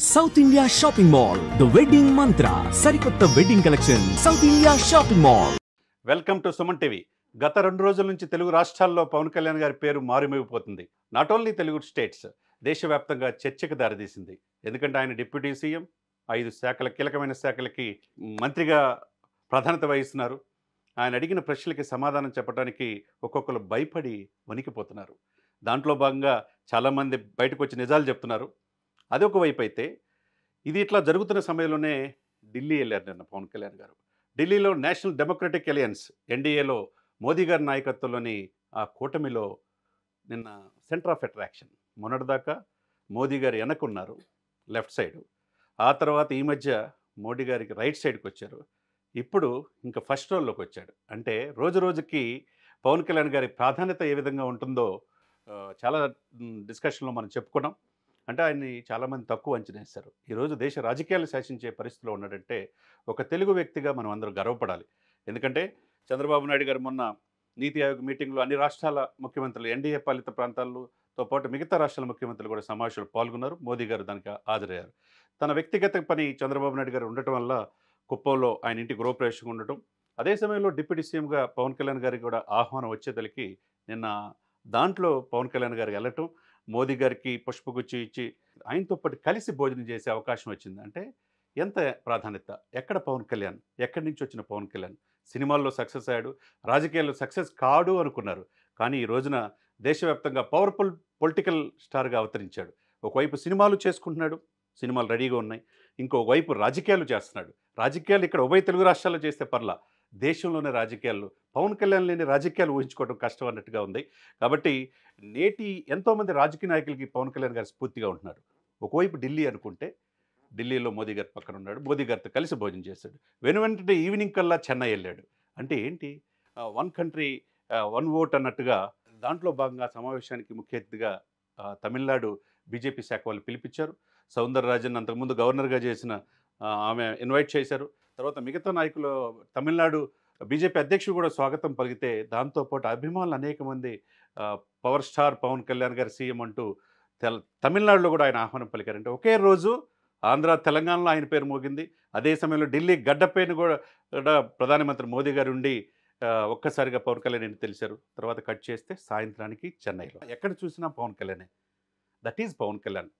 South India shopping mall the wedding మంత్ర సరికొత్త wedding collection south India shopping mall. Welcome to Suman TV. గత 2 రోజుల నుంచి తెలుగు రాష్ట్రాల్లో పవన్ కళ్యాణ్ గారి పేరు మారుమోగిపోతుంది. నాట్ ఓన్లీ తెలుగు స్టేట్స్, దేశవ్యాప్తంగా చర్చకు దారితీసింది. ఎందుకంటే ఆయన డిప్యూటీ సీఎం, 5 శాఖల కీలకమైన శాఖలకి మంత్రిగా ప్రాధాన్యత వహిస్తున్నారు. ఆయన అడిగిన ప్రశ్నలకి సమాధానం చెప్పడానికి ఒక్కొక్కరు భయపడి వణికిపోతున్నారు. దాంట్లో భాగంగా చాలామంది బయటకు వచ్చి నిజాలు చెప్తున్నారు. అదొక వైపు అయితే, ఇది ఇట్లా జరుగుతున్న సమయంలోనే ఢిల్లీ వెళ్ళారు నిన్న పవన్ కళ్యాణ్ గారు. ఢిల్లీలో నేషనల్ డెమోక్రటిక్ అలయన్స్ ఎన్డీఏలో మోదీ గారి నాయకత్వంలోని ఆ కూటమిలో నిన్న సెంటర్ ఆఫ్ అట్రాక్షన్. మొన్నటిదాకా మోదీ గారు వెనకున్నారు, లెఫ్ట్ సైడు. ఆ తర్వాత ఈ మధ్య మోడీ గారికి రైట్ సైడ్కి వచ్చారు. ఇప్పుడు ఇంకా ఫస్ట్ రోల్లోకి వచ్చాడు. అంటే రోజు రోజుకి పవన్ కళ్యాణ్ గారి ప్రాధాన్యత ఏ విధంగా ఉంటుందో చాలా డిస్కషన్లో మనం చెప్పుకున్నాం. అంటే ఆయన్ని చాలామంది తక్కువ అంచనా వేశారు. ఈరోజు దేశ రాజకీయాలు శాసించే పరిస్థితిలో ఉన్నాడంటే ఒక తెలుగు వ్యక్తిగా మనం అందరూ గర్వపడాలి. ఎందుకంటే చంద్రబాబు నాయుడు గారు మొన్న నీతి ఆయోగ్ మీటింగ్లో అన్ని రాష్ట్రాల ముఖ్యమంత్రులు, ఎన్డీఏ పాలిత ప్రాంతాలతో పాటు మిగతా రాష్ట్రాల ముఖ్యమంత్రులు కూడా సమావేశంలో పాల్గొన్నారు. మోదీ గారు దానికి హాజరయ్యారు. తన వ్యక్తిగత పని చంద్రబాబు నాయుడు గారు ఉండటం వల్ల కుప్పంలో ఆయన ఇంటి గృహప్రవేశం ఉండటం, అదే సమయంలో డిప్యూటీ సీఎంగా పవన్ కళ్యాణ్ గారికి కూడా ఆహ్వానం వచ్చేదలికి నిన్న దాంట్లో పవన్ కళ్యాణ్ గారికి వెళ్ళటం, మోదీ గారికి పుష్పగుచ్చి ఇచ్చి ఆయనతో పాటు కలిసి భోజనం చేసే అవకాశం వచ్చింది. అంటే ఎంత ప్రాధాన్యత, ఎక్కడ పవన్ కళ్యాణ్, ఎక్కడి నుంచి వచ్చిన పవన్ కళ్యాణ్. సినిమాల్లో సక్సెస్ అయ్యాడు, రాజకీయాల్లో సక్సెస్ కాడు అనుకున్నారు. కానీ ఈ రోజున దేశవ్యాప్తంగా పవర్ఫుల్ పొలిటికల్ స్టార్గా అవతరించాడు. ఒకవైపు సినిమాలు చేసుకుంటున్నాడు, సినిమాలు రెడీగా ఉన్నాయి. ఇంకోవైపు రాజకీయాలు చేస్తున్నాడు. రాజకీయాలు ఇక్కడ ఉభయ తెలుగు రాష్ట్రాల్లో చేస్తే పర్లా, దేశంలోనే రాజకీయాలు, పవన్ కళ్యాణ్ లేని రాజకీయాలు ఊహించుకోవడం కష్టం అన్నట్టుగా ఉంది. కాబట్టి నేటి ఎంతోమంది రాజకీయ నాయకులకి పవన్ కళ్యాణ్ గారు స్ఫూర్తిగా ఉంటున్నారు. ఒకవైపు ఢిల్లీ అనుకుంటే, ఢిల్లీలో మోదీ గారి పక్కన ఉన్నాడు, మోదీ గారితో కలిసి భోజనం చేశాడు. వెంటనే ఈవినింగ్ కల్లా చెన్నై వెళ్ళాడు. అంటే ఏంటి, 1 కంట్రీ 1 ఓట్ అన్నట్టుగా. దాంట్లో భాగంగా సమావేశానికి ముఖ్య అతిథిగా తమిళనాడు బీజేపీ శాఖ వాళ్ళు పిలిపించారు. సౌందరరాజన్ అంతకుముందు గవర్నర్గా చేసిన ఆమె ఇన్వైట్ చేశారు. తర్వాత మిగతా నాయకులు, తమిళనాడు బీజేపీ అధ్యక్షుడు కూడా స్వాగతం పలికితే, దాంతోపాటు అభిమానులు అనేక మంది పవర్ స్టార్ పవన్ కళ్యాణ్ గారి సీఎం అంటూ తమిళనాడులో కూడా ఆయన ఆహ్వానం పలికారంటే ఒకే రోజు ఆంధ్ర, తెలంగాణలో ఆయన పేరు మోగింది. అదే సమయంలో ఢిల్లీ గడ్డపైన కూడా ప్రధానమంత్రి మోదీ గారు ఉండి ఒక్కసారిగా పవన్ కళ్యాణ్ అని తెలిసారు. తర్వాత కట్ చేస్తే సాయంత్రానికి చెన్నైలో ఎక్కడ చూసినా పవన్ కళ్యాణే. That is Pawan Kalyan.